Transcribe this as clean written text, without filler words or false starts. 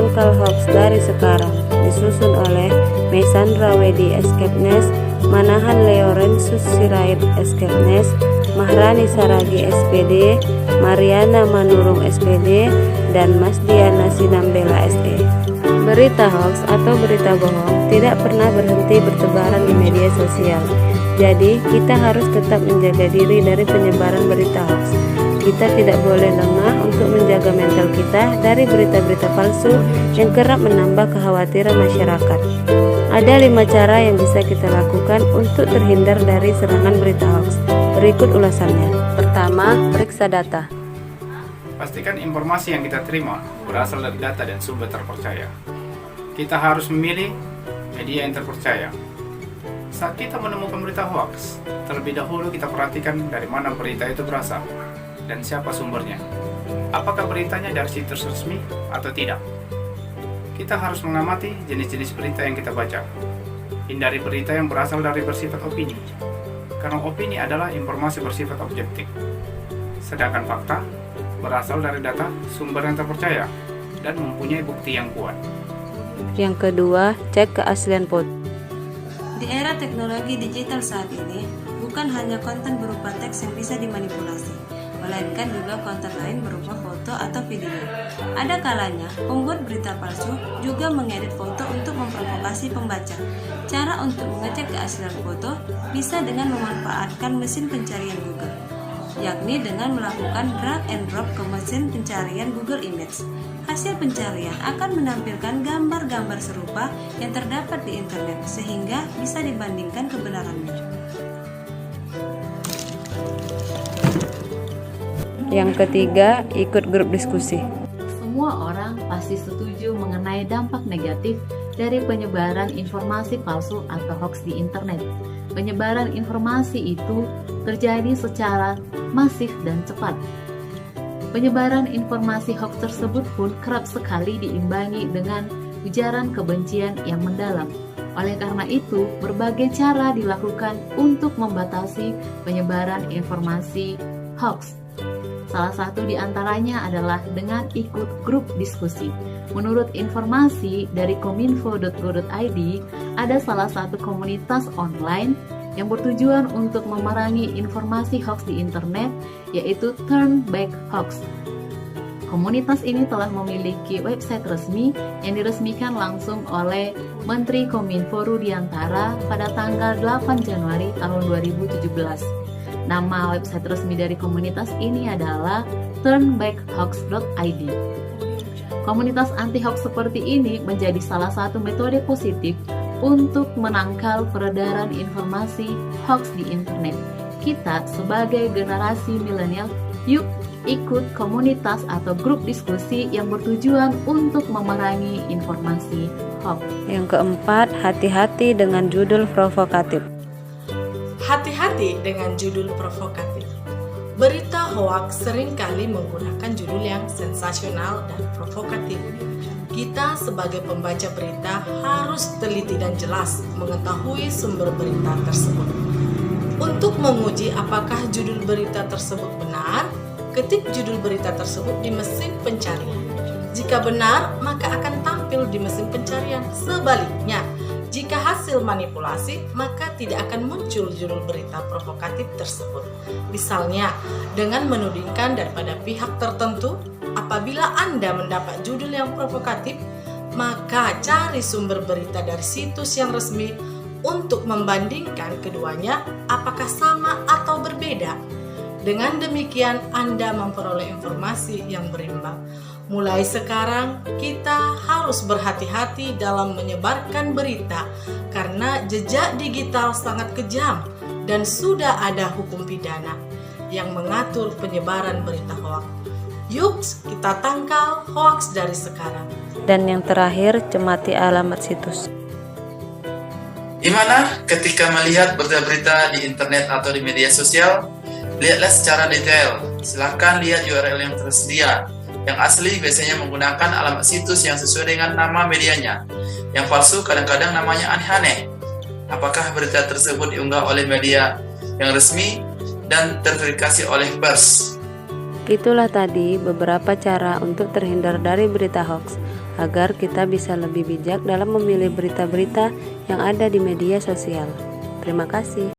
menangkal hoax dari sekarang, disusun oleh Meisandra Wedi Escapeness, Manahan Leorensus Sirait Escapeness, Mahrani Saragi SPD, Mariana Manurung SPD, dan Mas Diana Sinambela SE. Berita hoax atau berita bohong tidak pernah berhenti bertebaran di media sosial. Jadi, kita harus tetap menjaga diri dari penyebaran berita hoax. Kita tidak boleh lengah untuk menjaga mental kita dari berita-berita palsu yang kerap menambah kekhawatiran masyarakat. Ada 5 cara yang bisa kita lakukan untuk terhindar dari serangan berita hoax. Berikut ulasannya. Pertama, periksa data. Pastikan informasi yang kita terima berasal dari data dan sumber terpercaya. Kita harus memilih media yang terpercaya. Saat kita menemukan berita hoax, terlebih dahulu kita perhatikan dari mana berita itu berasal dan siapa sumbernya. Apakah beritanya dari situs resmi atau tidak? Kita harus mengamati jenis-jenis berita yang kita baca. Hindari berita yang berasal dari bersifat opini, karena opini adalah informasi bersifat objektif. Sedangkan fakta berasal dari data sumber yang terpercaya dan mempunyai bukti yang kuat. Yang kedua, cek keaslian foto. Di era teknologi digital saat ini, bukan hanya konten berupa teks yang bisa dimanipulasi, melainkan juga konten lain berupa foto atau video. Ada kalanya, pembuat berita palsu juga mengedit foto untuk memprovokasi pembaca. Cara untuk mengecek keaslian foto bisa dengan memanfaatkan mesin pencarian Google, yakni dengan melakukan drag and drop ke mesin pencarian Google Image. Hasil pencarian akan menampilkan gambar-gambar serupa yang terdapat di internet, sehingga bisa dibandingkan kebenarannya. Yang ketiga, ikut grup diskusi. Semua orang pasti setuju mengenai dampak negatif dari penyebaran informasi palsu atau hoax di internet. Penyebaran informasi itu terjadi secara masif dan cepat. Penyebaran informasi hoax tersebut pun kerap sekali diimbangi dengan ujaran kebencian yang mendalam. Oleh karena itu, berbagai cara dilakukan untuk membatasi penyebaran informasi hoax. Salah satu di antaranya adalah dengan ikut grup diskusi. Menurut informasi dari kominfo.go.id, ada salah satu komunitas online yang bertujuan untuk memerangi informasi hoax di internet, yaitu Turn Back Hoax. Komunitas ini telah memiliki website resmi yang diresmikan langsung oleh Menteri Kominfo Rudiantara pada tanggal 8 Januari tahun 2017. Nama website resmi dari komunitas ini adalah turnbackhoax.id. Komunitas anti-hoax seperti ini menjadi salah satu metode positif untuk menangkal peredaran informasi hoax di internet. Kita sebagai generasi milenial, yuk ikut komunitas atau grup diskusi yang bertujuan untuk memerangi informasi hoax. Yang keempat, hati-hati dengan judul provokatif. Hati-hati dengan judul provokatif. Berita hoaks seringkali menggunakan judul yang sensasional dan provokatif. Kita sebagai pembaca berita harus teliti dan jelas mengetahui sumber berita tersebut. Untuk menguji apakah judul berita tersebut benar, ketik judul berita tersebut di mesin pencarian. Jika benar, maka akan tampil di mesin pencarian. Sebaliknya, jika hasil manipulasi, maka tidak akan muncul judul berita provokatif tersebut. Misalnya, dengan menudingkan daripada pihak tertentu. Apabila Anda mendapat judul yang provokatif, maka cari sumber berita dari situs yang resmi untuk membandingkan keduanya apakah sama atau berbeda. Dengan demikian, Anda memperoleh informasi yang berimbang. Mulai sekarang, kita harus berhati-hati dalam menyebarkan berita karena jejak digital sangat kejam dan sudah ada hukum pidana yang mengatur penyebaran berita hoaks. Yuk, kita tangkal hoaks dari sekarang. Dan yang terakhir, cermati alamat situs. Di mana ketika melihat berita-berita di internet atau di media sosial, lihatlah secara detail. Silakan lihat URL yang tersedia. Yang asli biasanya menggunakan alamat situs yang sesuai dengan nama medianya. Yang palsu kadang-kadang namanya aneh-aneh. Apakah berita tersebut diunggah oleh media yang resmi dan terverifikasi oleh pers? Itulah tadi beberapa cara untuk terhindar dari berita hoax. agar kita bisa lebih bijak dalam memilih berita-berita yang ada di media sosial. Terima kasih.